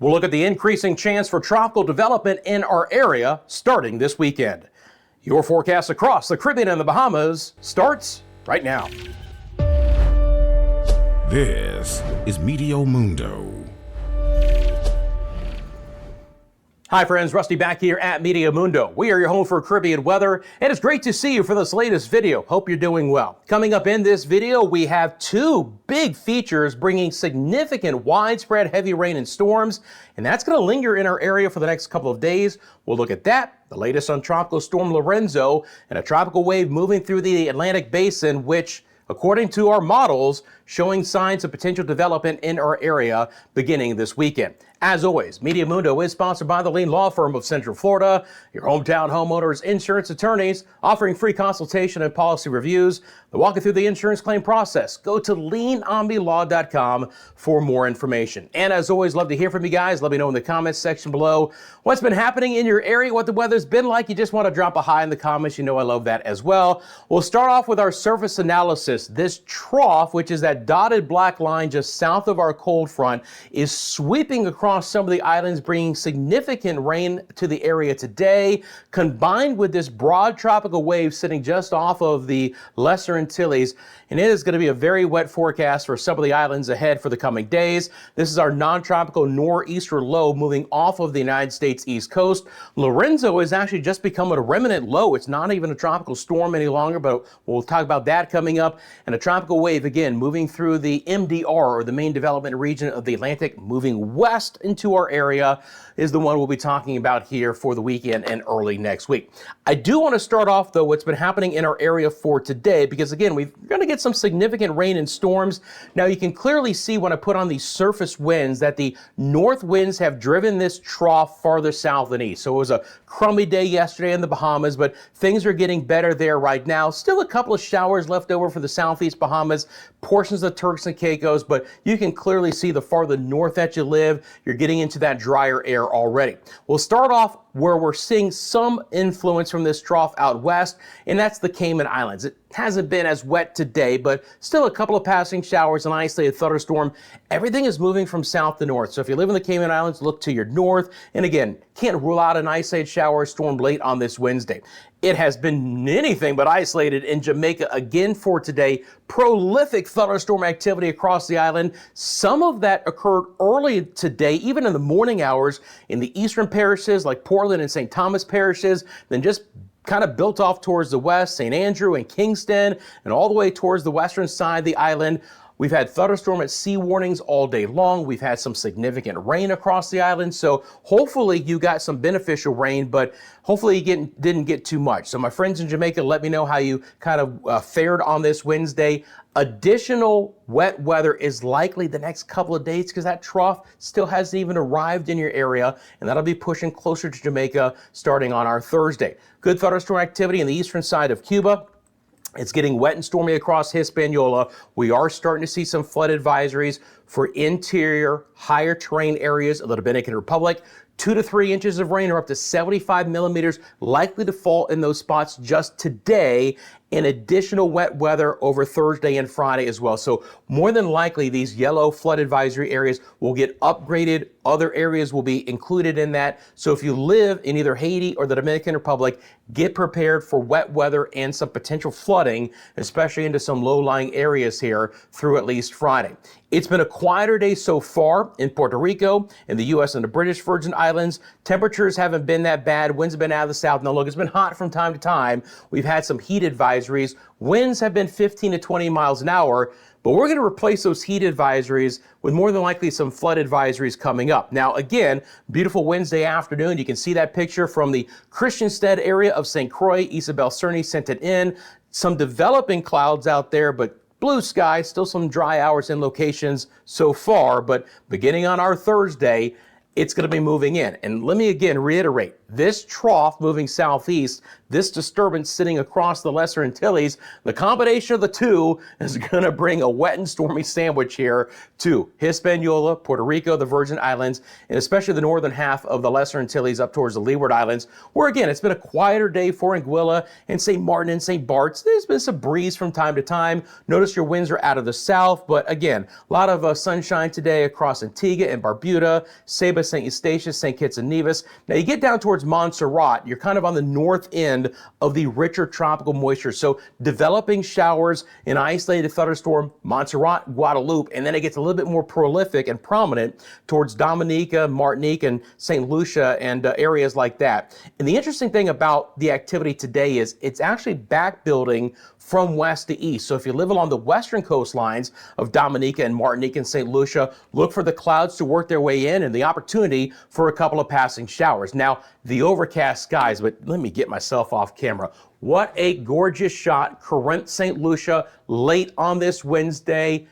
We'll look at the increasing chance for tropical development in our area starting this weekend. Your forecast across the Caribbean and the Bahamas starts right now. This is Meteo Mundo. Hi friends, Rusty back here at Meteo Mundo. We are your home for Caribbean weather, and it's great to see you for this latest video. Hope you're doing well. Coming up in this video, we have two big features bringing significant widespread heavy rain and storms, and that's going to linger in our area for the next couple of days. We'll look at that, the latest on Tropical Storm Lorenzo, and a tropical wave moving through the Atlantic Basin, which, according to our models, showing signs of potential development in our area beginning this weekend. As always, Meteo Mundo is sponsored by the Lean Law Firm of Central Florida, your hometown homeowners insurance attorneys, offering free consultation and policy reviews. They're walking through the insurance claim process. Go to leanombilaw.com for more information. And as always, love to hear from you guys. Let me know in the comments section below what's been happening in your area, what the weather's been like. You just want to drop a hi in the comments. You know I love that as well. We'll start off with our surface analysis. This trough, which is that dotted black line just south of our cold front, is sweeping across some of the islands, bringing significant rain to the area today, combined with this broad tropical wave sitting just off of the Lesser Antilles. And it is going to be a very wet forecast for some of the islands ahead for the coming days. This is our non-tropical nor'easter low moving off of the United States East Coast. Lorenzo has actually just become a remnant low. It's not even a tropical storm any longer, but we'll talk about that coming up. And a tropical wave, again, moving through the MDR, or the main development region of the Atlantic, moving west into our area, is the one we'll be talking about here for the weekend and early next week. I do want to start off, though, what's been happening in our area for today, because again, we're going to get some significant rain and storms. Now, you can clearly see when I put on these surface winds that the north winds have driven this trough farther south than east. So it was a crummy day yesterday in the Bahamas, but things are getting better there right now. Still a couple of showers left over for the southeast Bahamas, portions of Turks and Caicos, but you can clearly see the farther north that you live, you're getting into that drier air already. We'll start off where we're seeing some influence from this trough out west, and that's the Cayman Islands. It hasn't been as wet today, but still a couple of passing showers, an isolated thunderstorm. Everything is moving from south to north. So if you live in the Cayman Islands, look to your north. And again, can't rule out an isolated shower or storm late on this Wednesday. It has been anything but isolated in Jamaica again for today. Prolific thunderstorm activity across the island. Some of that occurred early today, even in the morning hours in the eastern parishes like Portland and St. Thomas parishes, then just kind of built off towards the west, St. Andrew and Kingston, and all the way towards the western side of the island. We've had thunderstorm at sea warnings all day long. We've had some significant rain across the island. So hopefully you got some beneficial rain, but hopefully you didn't get too much. So my friends in Jamaica, let me know how you kind of fared on this Wednesday. Additional wet weather is likely the next couple of days because that trough still hasn't even arrived in your area, and that'll be pushing closer to Jamaica starting on our Thursday. Good thunderstorm activity in the eastern side of Cuba. It's getting wet and stormy across Hispaniola. We are starting to see some flood advisories for interior, higher terrain areas of the Dominican Republic. 2 to 3 inches of rain or up to 75 millimeters likely to fall in those spots just today, and additional wet weather over Thursday and Friday as well. So more than likely these yellow flood advisory areas will get upgraded. Other areas will be included in that. So if you live in either Haiti or the Dominican Republic, get prepared for wet weather and some potential flooding, especially into some low-lying areas here through at least Friday. It's been a quieter day so far in Puerto Rico, in the U.S. and the British Virgin Islands. Temperatures haven't been that bad. Winds have been out of the south. Now look, it's been hot from time to time. We've had some heat advisories. Winds have been 15 to 20 miles an hour, but we're going to replace those heat advisories with more than likely some flood advisories coming up. Now, again, beautiful Wednesday afternoon. You can see that picture from the Christiansted area of St. Croix. Isabel Cerny sent it in. Some developing clouds out there, but blue sky, still some dry hours in locations so far, but beginning on our Thursday, it's going to be moving in. And let me again reiterate, this trough moving southeast, this disturbance sitting across the Lesser Antilles, the combination of the two is going to bring a wet and stormy sandwich here to Hispaniola, Puerto Rico, the Virgin Islands, and especially the northern half of the Lesser Antilles up towards the Leeward Islands, where again, it's been a quieter day for Anguilla and St. Martin and St. Bart's. There's been some breeze from time to time. Notice your winds are out of the south, but again, a lot of sunshine today across Antigua and Barbuda, Ceiba Nevis, St. Eustatius, St. Kitts and Nevis. Now you get down towards Montserrat, you're kind of on the north end of the richer tropical moisture. So developing showers, an isolated thunderstorm, Montserrat, Guadeloupe, and then it gets a little bit more prolific and prominent towards Dominica, Martinique, and St. Lucia and areas like that. And the interesting thing about the activity today is it's actually back building from west to east. So if you live along the western coastlines of Dominica and Martinique and St. Lucia, look for the clouds to work their way in and the opportunity for a couple of passing showers. Now, the overcast skies, but let me get myself off camera. What a gorgeous shot. Corinth, St. Lucia, late on this Wednesday.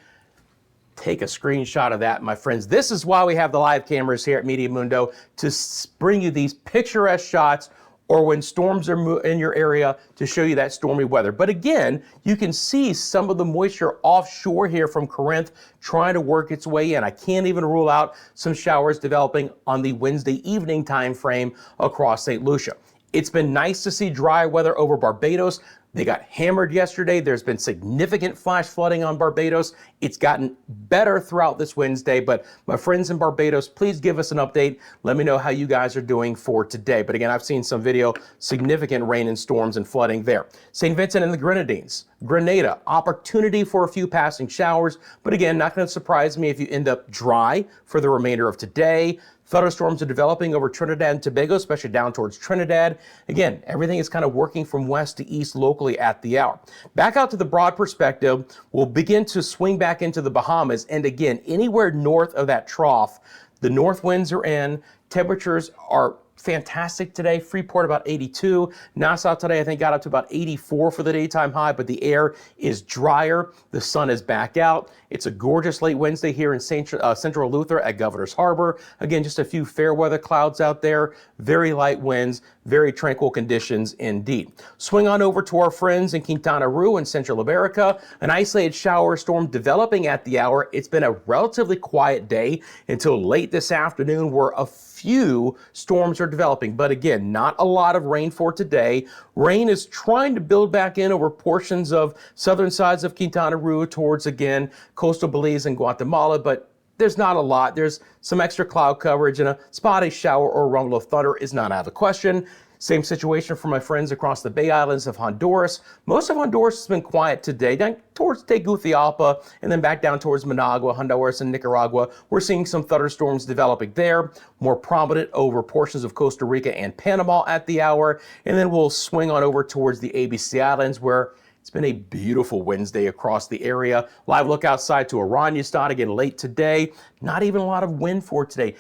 Take a screenshot of that, my friends. This is why we have the live cameras here at Meteo Mundo, to bring you these picturesque shots, or when storms are in your area, to show you that stormy weather. But again, you can see some of the moisture offshore here from Corinth trying to work its way in. I can't even rule out some showers developing on the Wednesday evening time frame across St. Lucia. It's been nice to see dry weather over Barbados. They got hammered yesterday. There's been significant flash flooding on Barbados. It's gotten better throughout this Wednesday, but my friends in Barbados, please give us an update. Let me know how you guys are doing for today. But again, I've seen some video, significant rain and storms and flooding there. St. Vincent and the Grenadines, Grenada, opportunity for a few passing showers, but again, not going to surprise me if you end up dry for the remainder of today. Thunderstorms are developing over Trinidad and Tobago, especially down towards Trinidad. Again, everything is kind of working from west to east locally at the hour. Back out to the broad perspective, we'll begin to swing back into the Bahamas. And again, anywhere north of that trough, the north winds are in. Temperatures are fantastic today. Freeport about 82. Nassau today I think got up to about 84 for the daytime high, but the air is drier. The sun is back out. It's a gorgeous late Wednesday here in Central Luther at Governor's Harbor. Again, just a few fair weather clouds out there. Very light winds, very tranquil conditions indeed. Swing on over to our friends in Quintana Roo in Central America. An isolated shower storm developing at the hour. It's been a relatively quiet day until late this afternoon, where a few storms are developing, but again, not a lot of rain for today. Rain is trying to build back in over portions of southern sides of Quintana Roo towards, again, coastal Belize and Guatemala, but there's not a lot. There's some extra cloud coverage, and a spotty shower or rumble of thunder is not out of the question. Same situation for my friends across the Bay Islands of Honduras. Most of Honduras has been quiet today, down towards Tegucigalpa, and then back down towards Managua, Honduras, and Nicaragua. We're seeing some thunderstorms developing there, more prominent over portions of Costa Rica and Panama at the hour. And then we'll swing on over towards the ABC Islands, where it's been a beautiful Wednesday across the area. Live look outside to Oranjestad again late today. Not even a lot of wind for today.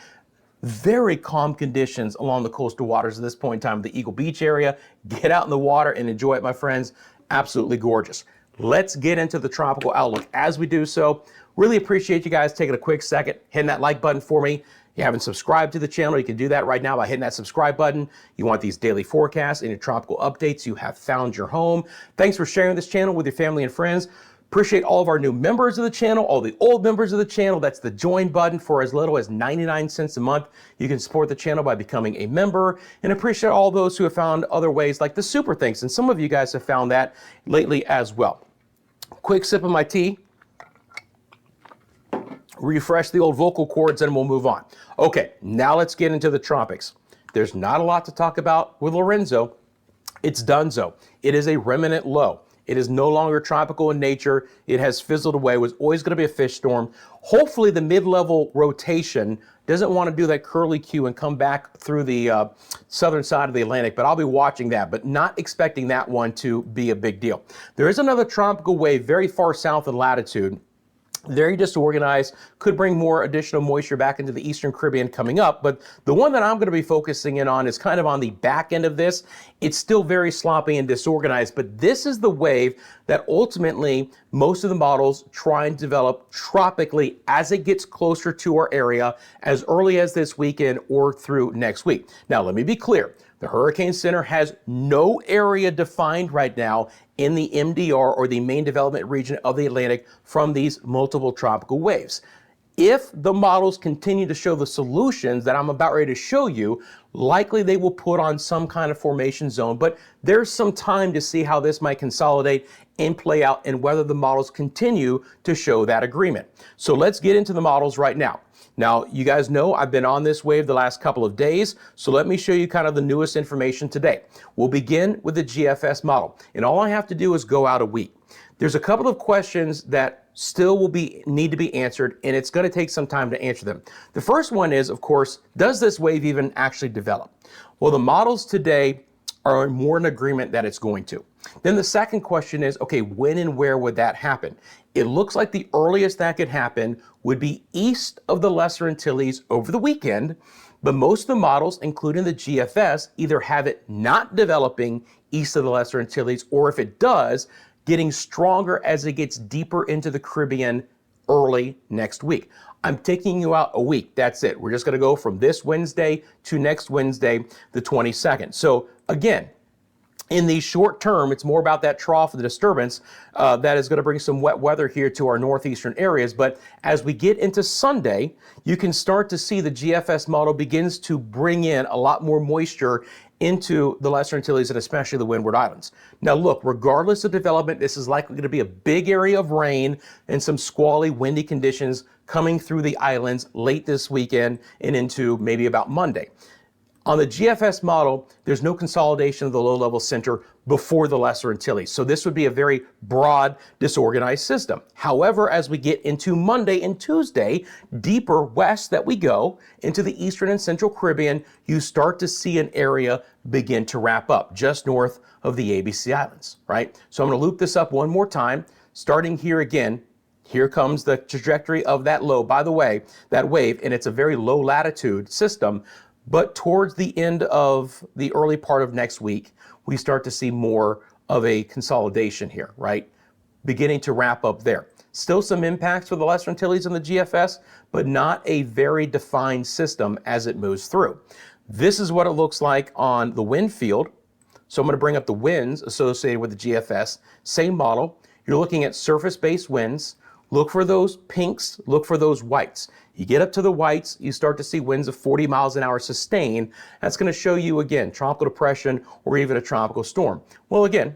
Very calm conditions along the coastal waters at this point in time. The Eagle Beach area. Get out in the water and enjoy it, my friends. Absolutely gorgeous. Let's get into the tropical outlook. As we do so, really appreciate you guys taking a quick second, hitting that like button for me. If you haven't subscribed to the channel, you can do that right now by hitting that subscribe button. You want these daily forecasts and your tropical updates, you have found your home. Thanks for sharing this channel with your family and friends. Appreciate all of our new members of the channel, all the old members of the channel. That's the join button. For as little as 99 cents a month, you can support the channel by becoming a member. And appreciate all those who have found other ways like the super thanks. And some of you guys have found that lately as well. Quick sip of my tea. Refresh the old vocal cords and we'll move on. Okay, now let's get into the tropics. There's not a lot to talk about with Lorenzo. It's donezo. It is a remnant low. It is no longer tropical in nature. It has fizzled away. It was always going to be a fish storm. Hopefully the mid-level rotation doesn't want to do that curly Q and come back through the southern side of the Atlantic, but I'll be watching that, but not expecting that one to be a big deal. There is another tropical wave very far south in latitude. Very disorganized, could bring more additional moisture back into the Eastern Caribbean coming up. But the one that I'm going to be focusing in on is kind of on the back end of this. It's still very sloppy and disorganized, but this is the wave that ultimately most of the models try and develop tropically as it gets closer to our area as early as this weekend or through next week. Now, let me be clear. The Hurricane Center has no area defined right now in the MDR or the main development region of the Atlantic from these multiple tropical waves. If the models continue to show the solutions that I'm about ready to show you, likely they will put on some kind of formation zone, but there's some time to see how this might consolidate and play out and whether the models continue to show that agreement. So let's get into the models right now. Now, you guys know I've been on this wave the last couple of days, so let me show you kind of the newest information today. We'll begin with the GFS model, and all I have to do is go out a week. There's a couple of questions that still will need to be answered, and it's going to take some time to answer them. The first one is, of course, does this wave even actually develop? Well, the models today are more in agreement that it's going to. Then the second question is, okay, when and where would that happen? It looks like the earliest that could happen would be east of the Lesser Antilles over the weekend, but most of the models, including the GFS, either have it not developing east of the Lesser Antilles, or if it does, getting stronger as it gets deeper into the Caribbean early next week. I'm taking you out a week. That's it. We're just going to go from this Wednesday to next Wednesday, the 22nd. So again, in the short term, it's more about that trough of the disturbance that is going to bring some wet weather here to our northeastern areas. But as we get into Sunday, you can start to see the GFS model begins to bring in a lot more moisture into the Lesser Antilles and especially the Windward Islands. Now look, regardless of development, this is likely going to be a big area of rain and some squally, windy conditions coming through the islands late this weekend and into maybe about Monday. On the GFS model, there's no consolidation of the low-level center before the Lesser Antilles. So this would be a very broad, disorganized system. However, as we get into Monday and Tuesday, deeper west that we go into the Eastern and Central Caribbean, you start to see an area begin to wrap up just north of the ABC Islands, right? So I'm going to loop this up one more time, starting here again. Here comes the trajectory of that low, by the way, that wave, and it's a very low latitude system. But towards the end of the early part of next week, we start to see more of a consolidation here, right? Beginning to wrap up there. Still some impacts for the Lesser Antilles and the GFS, but not a very defined system as it moves through. This is what it looks like on the wind field. So I'm going to bring up the winds associated with the GFS. Same model. You're looking at surface-based winds. Look for those pinks, look for those whites. You get up to the whites, you start to see winds of 40 miles an hour sustained. That's going to show you, again, tropical depression or even a tropical storm. Well, again,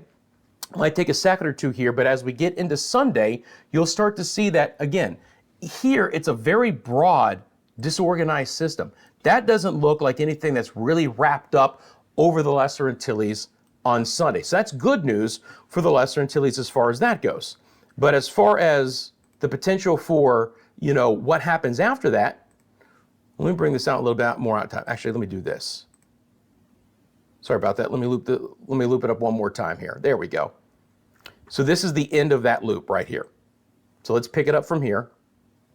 it might take a second or two here, but as we get into Sunday, you'll start to see that, again, here it's a very broad, disorganized system. That doesn't look like anything that's really wrapped up over the Lesser Antilles on Sunday. So that's good news for the Lesser Antilles as far as that goes. But as far as the potential for, what happens after that, let me bring this out a little bit more out of time. Actually, let me do this. Sorry about that. Let me loop it up one more time here. There we go. So this is the end of that loop right here. So let's pick it up from here.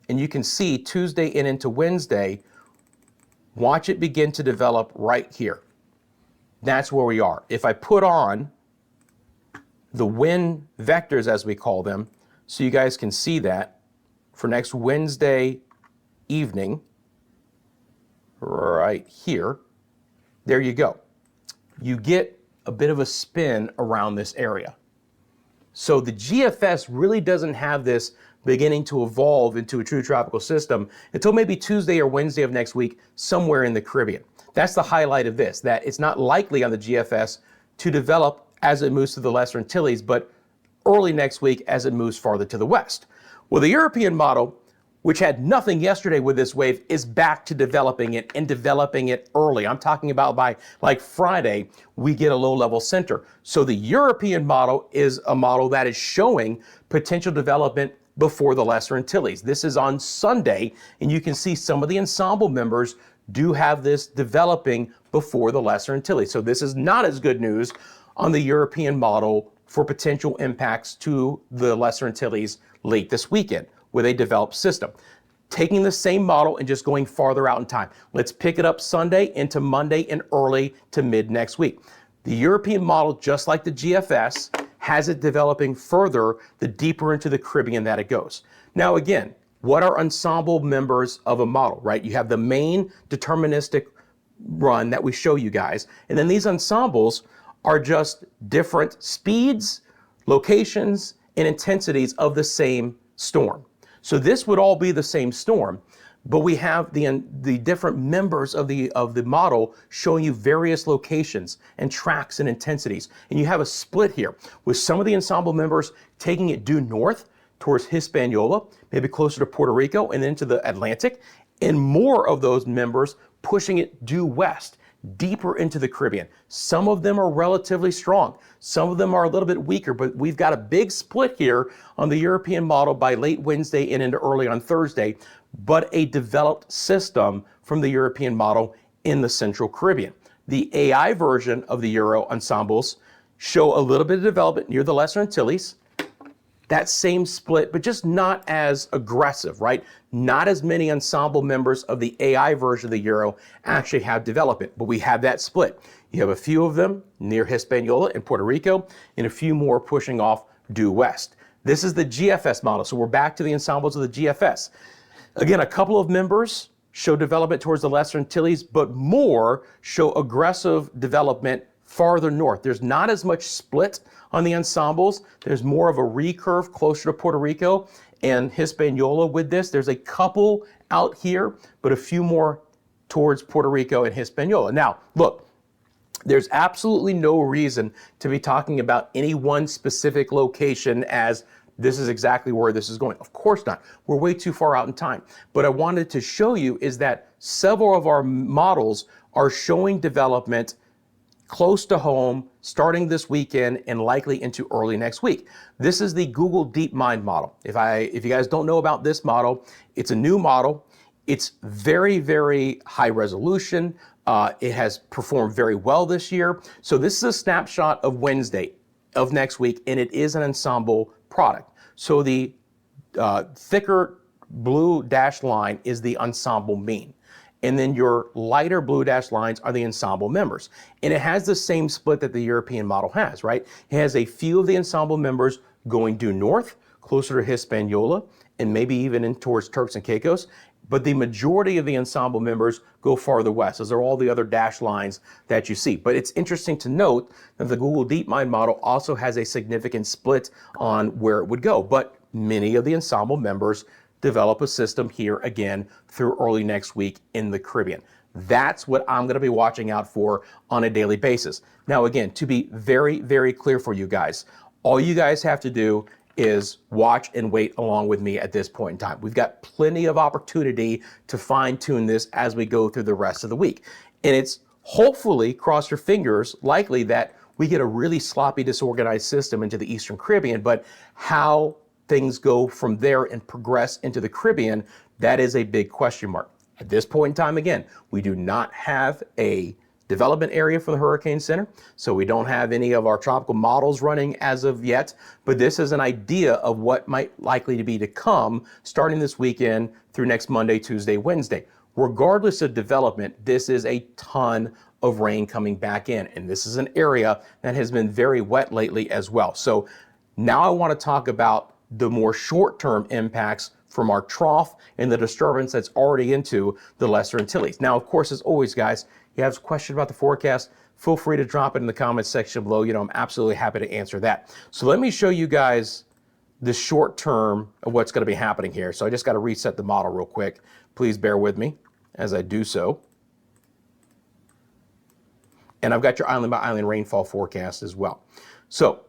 And you can see Tuesday and into Wednesday, watch it begin to develop right here. That's where we are. If I put on the wind vectors, as we call them, so you guys can see that for next Wednesday evening, right here, there you go. You get a bit of a spin around this area. So the GFS really doesn't have this beginning to evolve into a true tropical system until maybe Tuesday or Wednesday of next week, somewhere in the Caribbean. That's the highlight of this, that it's not likely on the GFS to develop as it moves to the Lesser Antilles, but early next week as it moves farther to the west. Well, the European model, which had nothing yesterday with this wave, is back to developing it and developing it early. I'm talking about by like Friday, we get a low-level center. So the European model is a model that is showing potential development before the Lesser Antilles. This is on Sunday, and you can see some of the ensemble members do have this developing before the Lesser Antilles. So this is not as good news on the European model for potential impacts to the Lesser Antilles late this weekend with a developed system. Taking the same model and just going farther out in time. Let's pick it up Sunday into Monday and early to mid next week. The European model, just like the GFS, has it developing further the deeper into the Caribbean that it goes. Now again, what are ensemble members of a model, right? You have the main deterministic run that we show you guys, and then these ensembles are just different speeds, locations, and intensities of the same storm. So this would all be the same storm, but we have the different members of the model showing you various locations and tracks and intensities. And you have a split here with some of the ensemble members taking it due north towards Hispaniola, maybe closer to Puerto Rico and then to the Atlantic. and more of those members pushing it due west, deeper into the Caribbean. Some of them are relatively strong. Some of them are a little bit weaker, but we've got a big split here on the European model by late Wednesday and into early on Thursday, but a developed system from the European model in the Central Caribbean. The AI version of the Euro ensembles show a little bit of development near the Lesser Antilles. That same split, but just not as aggressive, right? Not as many ensemble members of the AI version of the Euro actually have development, but we have that split. You have a few of them near Hispaniola and Puerto Rico, and a few more pushing off due west. This is the GFS model, so we're back to the ensembles of the GFS. Again, a couple of members show development towards the Lesser Antilles, but more show aggressive development farther north. There's not as much split on the ensembles. There's more of a recurve closer to Puerto Rico and Hispaniola with this. There's a couple out here, but a few more towards Puerto Rico and Hispaniola. Now, look, there's absolutely no reason to be talking about any one specific location as this is exactly where this is going. Of course not. We're way too far out in time. But I wanted to show you is that several of our models are showing development close to home, starting this weekend and likely into early next week. This is the Google DeepMind model. If you guys don't know about this model, it's a new model. It's very, very high resolution. It has performed very well this year. So this is a snapshot of Wednesday of next week, and it is an ensemble product. So the thicker blue dashed line is the ensemble mean. And then your lighter blue dashed lines are the ensemble members. And it has the same split that the European model has, right? It has a few of the ensemble members going due north, closer to Hispaniola, and maybe even in towards Turks and Caicos. But the majority of the ensemble members go farther west. Those are all the other dashed lines that you see. But it's interesting to note that the Google DeepMind model also has a significant split on where it would go. But many of the ensemble members develop a system here again through early next week in the Caribbean. That's what I'm going to be watching out for on a daily basis. Now, again, to be very, very clear for you guys, all you guys have to do is watch and wait along with me at this point in time. We've got plenty of opportunity to fine tune this as we go through the rest of the week. And it's hopefully, cross your fingers, likely that we get a really sloppy, disorganized system into the Eastern Caribbean, but how things go from there and progress into the Caribbean, that is a big question mark. At this point in time, again, we do not have a development area for the Hurricane Center, so we don't have any of our tropical models running as of yet, but this is an idea of what might likely to be to come starting this weekend through next Monday, Tuesday, Wednesday. Regardless of development, this is a ton of rain coming back in, and this is an area that has been very wet lately as well. So now I want to talk about the more short-term impacts from our trough and the disturbance that's already into the Lesser Antilles. Now, of course, as always, guys, you have a question about the forecast, feel free to drop it in the comments section below. You know, I'm absolutely happy to answer that. So let me show you guys the short term of what's going to be happening here. So I just got to reset the model real quick. Please bear with me as I do so. And I've got your island by island rainfall forecast as well. So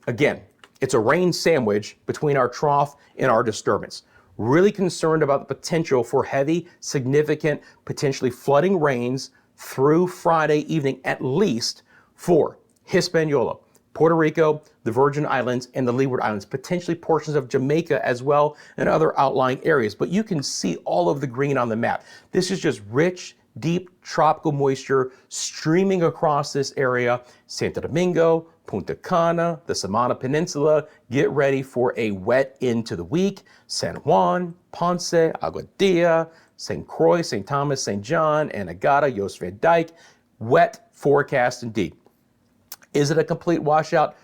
again, it's a rain sandwich between our trough and our disturbance. Really concerned about the potential for heavy, significant, potentially flooding rains through Friday evening, at least for Hispaniola, Puerto Rico, the Virgin Islands, and the Leeward Islands, potentially portions of Jamaica as well, and other outlying areas. But you can see all of the green on the map. This is just rich, deep tropical moisture streaming across this area. Santo Domingo, Punta Cana, the Samana Peninsula. Get ready for a wet end to the week. San Juan, Ponce, Aguadilla, St. Croix, St. Thomas, St. John, Anegada, Jos Van Dyke. Wet forecast indeed. Is it a complete washout?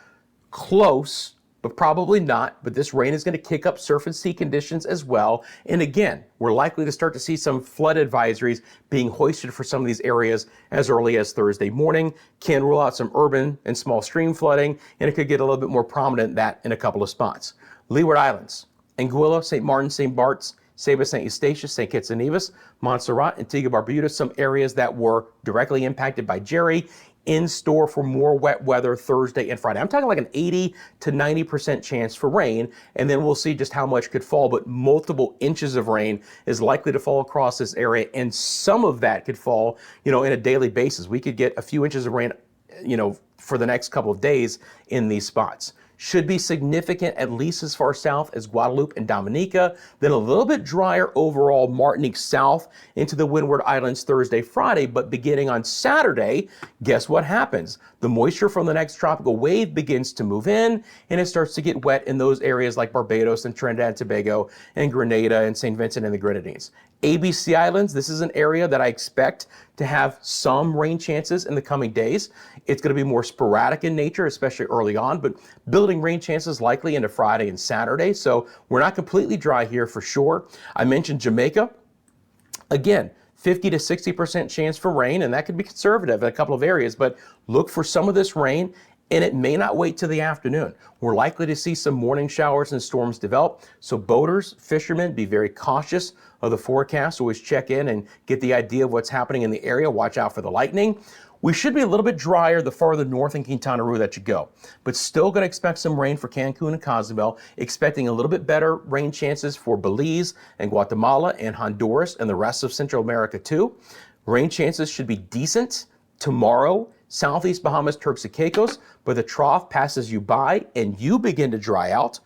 Close, but probably not. But this rain is going to kick up surf and sea conditions as well. And again, we're likely to start to see some flood advisories being hoisted for some of these areas as early as Thursday morning. Can rule out some urban and small stream flooding, and it could get a little bit more prominent than that in a couple of spots. Leeward Islands, Anguilla, St. Martin, St. Bart's, Saba, St. Eustatius, St. Kitts and Nevis, Montserrat, Antigua, Barbuda, some areas that were directly impacted by Jerry. in store for more wet weather Thursday and Friday. I'm talking like an 80 to 90% chance for rain, and then we'll see just how much could fall, but multiple inches of rain is likely to fall across this area, and some of that could fall, in a daily basis. We could get a few inches of rain, for the next couple of days in these spots. Should be significant at least as far south as Guadeloupe and Dominica, then a little bit drier overall Martinique south into the Windward Islands Thursday, Friday, but beginning on Saturday, guess what happens? The moisture from the next tropical wave begins to move in, and it starts to get wet in those areas like Barbados and Trinidad and Tobago and Grenada and St. Vincent and the Grenadines. ABC Islands, this is an area that I expect to have some rain chances in the coming days. It's going to be more sporadic in nature, especially early on, but building rain chances likely into Friday and Saturday. So we're not completely dry here for sure. I mentioned Jamaica. Again, 50 to 60% chance for rain, and that could be conservative in a couple of areas, but look for some of this rain, and it may not wait till the afternoon. We're likely to see some morning showers and storms develop. So boaters, fishermen, be very cautious of the forecast. Always check in and get the idea of what's happening in the area. Watch out for the lightning. We should be a little bit drier the farther north in Quintana Roo that you go, but still going to expect some rain for Cancun and Cozumel, expecting a little bit better rain chances for Belize and Guatemala and Honduras and the rest of Central America too. Rain chances should be decent tomorrow, southeast Bahamas, Turks and Caicos, but the trough passes you by and you begin to dry out,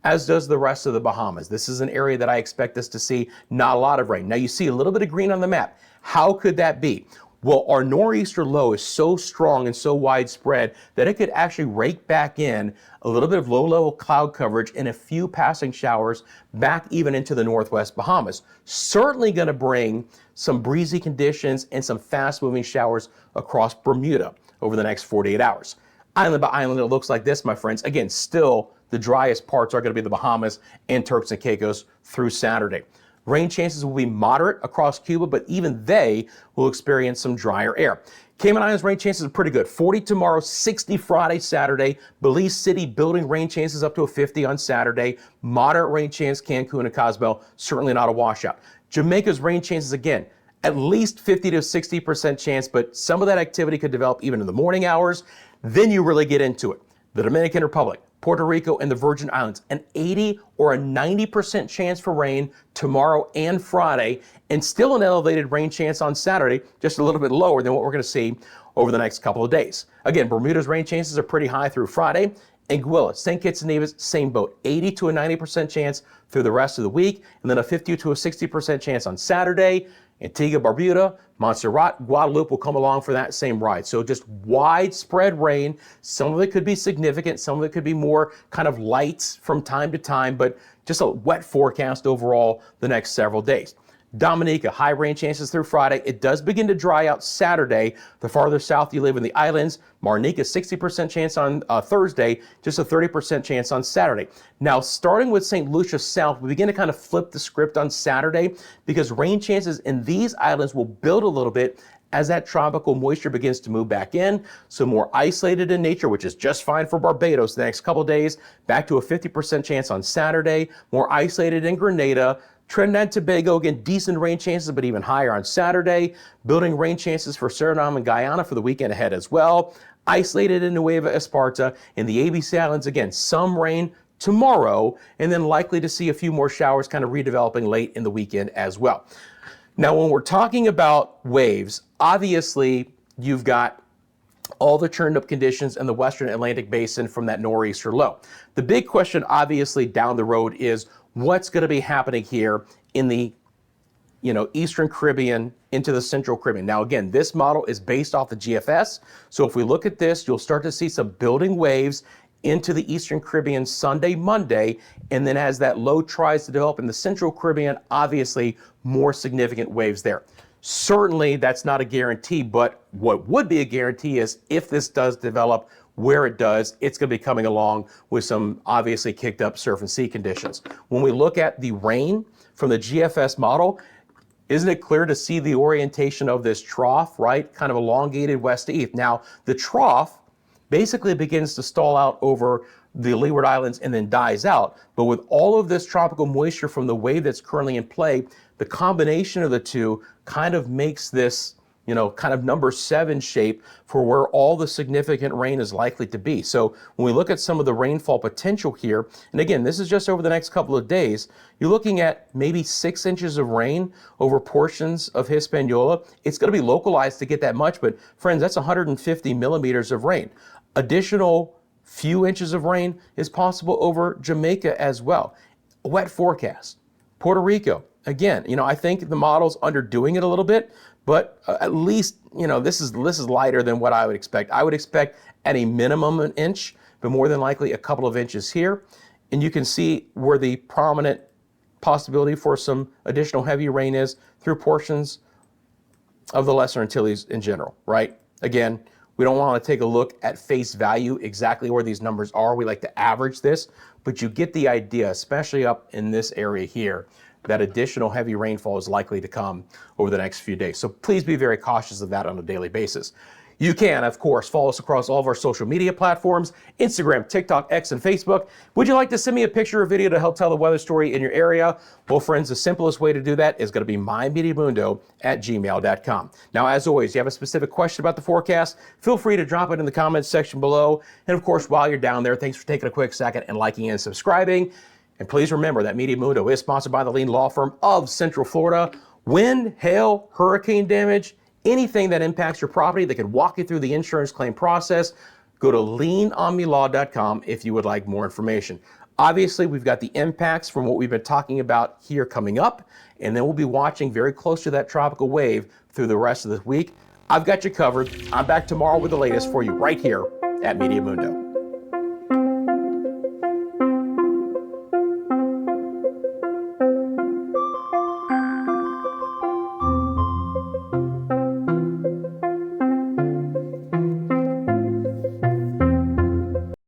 as does the rest of the Bahamas. This is an area that I expect us to see not a lot of rain. Now you see a little bit of green on the map. How could that be? Well, our nor'easter low is so strong and so widespread that it could actually rake back in a little bit of low-level cloud coverage and a few passing showers back even into the northwest Bahamas. Certainly going to bring some breezy conditions and some fast-moving showers across Bermuda over the next 48 hours. Island by island, it looks like this, my friends. Again, still the driest parts are going to be the Bahamas and Turks and Caicos through Saturday. Rain chances will be moderate across Cuba, but even they will experience some drier air. Cayman Islands rain chances are pretty good. 40 tomorrow, 60 Friday, Saturday. Belize City building rain chances up to a 50 on Saturday. Moderate rain chance, Cancun and Cozumel, certainly not a washout. Jamaica's rain chances again, at least 50 to 60% chance, but some of that activity could develop even in the morning hours. Then you really get into it. The Dominican Republic, Puerto Rico, and the Virgin Islands, an 80 or a 90% chance for rain tomorrow and Friday, and still an elevated rain chance on Saturday, just a little bit lower than what we're going to see over the next couple of days. Again, Bermuda's rain chances are pretty high through Friday. Anguilla, St. Kitts and Nevis, same boat, 80 to a 90% chance through the rest of the week, and then a 50 to a 60% chance on Saturday. Antigua, Barbuda, Montserrat, Guadeloupe will come along for that same ride. So just widespread rain. Some of it could be significant. Some of it could be more kind of light from time to time, but just a wet forecast overall the next several days. Dominica, high rain chances through Friday. It does begin to dry out Saturday. The farther south you live in the islands, Martinique, 60% chance on Thursday, just a 30% chance on Saturday. Now, starting with St. Lucia south, we begin to kind of flip the script on Saturday because rain chances in these islands will build a little bit as that tropical moisture begins to move back in. So more isolated in nature, which is just fine for Barbados the next couple days, back to a 50% chance on Saturday. More isolated in Grenada. Trinidad and Tobago, again, decent rain chances, but even higher on Saturday. Building rain chances for Suriname and Guyana for the weekend ahead as well. Isolated in Nueva Esparta. In the ABC Islands, again, some rain tomorrow, and then likely to see a few more showers kind of redeveloping late in the weekend as well. Now, when we're talking about waves, obviously you've got all the churned up conditions in the Western Atlantic Basin from that nor'easter low. The big question, obviously, down the road is what's going to be happening here in the Eastern Caribbean into the Central Caribbean. Now, again, this model is based off the GFS. So if we look at this, you'll start to see some building waves into the Eastern Caribbean Sunday, Monday, and then as that low tries to develop in the Central Caribbean, obviously more significant waves there. Certainly, that's not a guarantee, but what would be a guarantee is if this does develop where it does, it's going to be coming along with some obviously kicked up surf and sea conditions. When we look at the rain from the GFS model, isn't it clear to see the orientation of this trough, right? Kind of elongated west to east. Now, the trough basically begins to stall out over the Leeward Islands and then dies out. But with all of this tropical moisture from the wave that's currently in play, the combination of the two kind of makes this kind of number 7 shape for where all the significant rain is likely to be. So when we look at some of the rainfall potential here, and again, this is just over the next couple of days, you're looking at maybe 6 inches of rain over portions of Hispaniola. It's going to be localized to get that much, but friends, that's 150 millimeters of rain. Additional few inches of rain is possible over Jamaica as well. A wet forecast. Puerto Rico, again, I think the model's underdoing it a little bit, but at least, this is lighter than what I would expect. I would expect at a minimum an inch, but more than likely a couple of inches here. And you can see where the prominent possibility for some additional heavy rain is through portions of the Lesser Antilles in general, right? Again, we don't want to take a look at face value exactly where these numbers are. We like to average this, but you get the idea, especially up in this area here, that additional heavy rainfall is likely to come over the next few days. So please be very cautious of that on a daily basis. You can, of course, follow us across all of our social media platforms, Instagram, TikTok, X, and Facebook. Would you like to send me a picture or video to help tell the weather story in your area? Well, friends, the simplest way to do that is going to be mymeteomundo@gmail.com. Now, as always, you have a specific question about the forecast, feel free to drop it in the comments section below. And of course, while you're down there, thanks for taking a quick second and liking and subscribing. And please remember that Meteo Mundo is sponsored by the Lean Law Firm of Central Florida. Wind, hail, hurricane damage, anything that impacts your property that can walk you through the insurance claim process, go to leanomnilaw.com if you would like more information. Obviously, we've got the impacts from what we've been talking about here coming up, and then we'll be watching very close to that tropical wave through the rest of the week. I've got you covered. I'm back tomorrow with the latest for you right here at Meteo Mundo.